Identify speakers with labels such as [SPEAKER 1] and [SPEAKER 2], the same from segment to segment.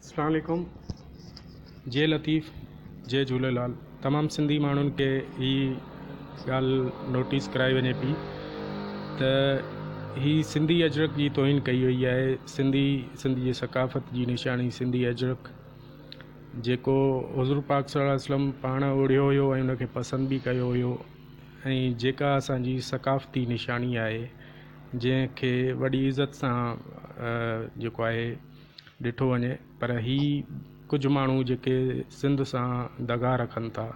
[SPEAKER 1] अस्सलाम वालेकुम। जय लतीफ़, जय झूलेलाल। तमामु सिंधी माण्हुनि खे ही ॻाल्हि नोटिस कराई वञे पई त ही सिंधी अजरक जी तौहीन कई वई आहे। सिंधी जी सकाफ़त जी निशानी सिंधी अजरक, जेको हुज़ूर पाक सल्लल्लाहु अलैहि वसल्लम पाण ओढ़ियो हुयो ऐं उनखे पसंदि बि कयो हुयो, ऐं जेका असांजी सकाफ़ती निशानी आहे, जंहिंखे वॾी इज़त सां जेको आहे ॾिठो वञे। पर ही कुझु माण्हू जेके सिंध सां दगा रखनि था,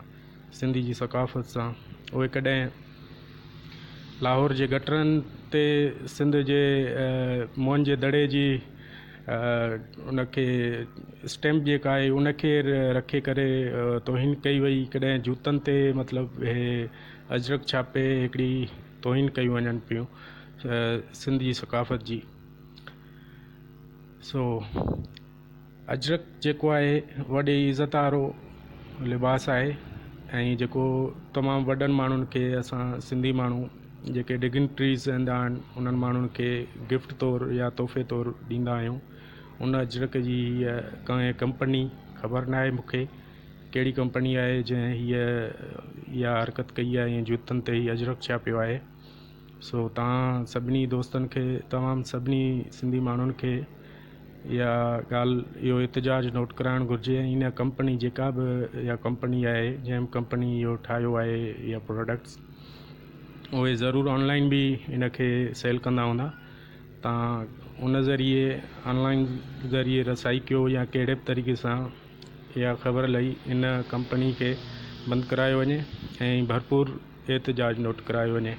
[SPEAKER 1] सिंधी जी सकाफ़त सां, उहे कॾहिं लाहौर जे गटरनि ते सिंध जे मुअनि जे दड़े जी उनखे स्टैम्प जेका आहे उनखे रखे करे तौहीन कई वई। कॾहिं जूतनि ते मतिलबु हे अजरक छापे हिकिड़ी तौहीन कयूं वञनि पियूं सिंध जी सकाफ़त जी। अजरक जेको आहे वॾी इज़त वारो लिबास आहे, ऐं जेको तमामु वॾनि माण्हुनि खे असां सिंधी माण्हू जेके डिग्निटरीज़ हूंदा आहिनि उन्हनि माण्हुनि खे गिफ्ट तौरु या तोहफ़े तौरु ॾींदा आहियूं। उन अजरक जी कंहिं कंपनी ख़बर न आहे मूंखे कहिड़ी कंपनी आहे जंहिं इहा हरकत कई आहे ऐं जूतनि ते ही अजरक छापियो आहे। तव्हां सभिनी दोस्तनि खे, तमामु सभिनी सिंधी माण्हुनि खे इहा ॻाल्हि, इहो एतिजाज नोट कराइणु घुरिजे। इन कंपनी जेका बि इहा कंपनी आहे, जंहिं कंपनी इहो ठाहियो आहे इहा प्रोडक्ट्स, उहे ज़रूरु ऑनलाइन बि इनखे सेल कंदा हूंदा। तव्हां उन ज़रिए ऑनलाइन ज़रिए रसाई कयो या कहिड़े बि तरीक़े सां इहा ख़बर लही इन कंपनी खे बंदि करायो वञे ऐं भरपूर एतिजाज नोट करायो वञे।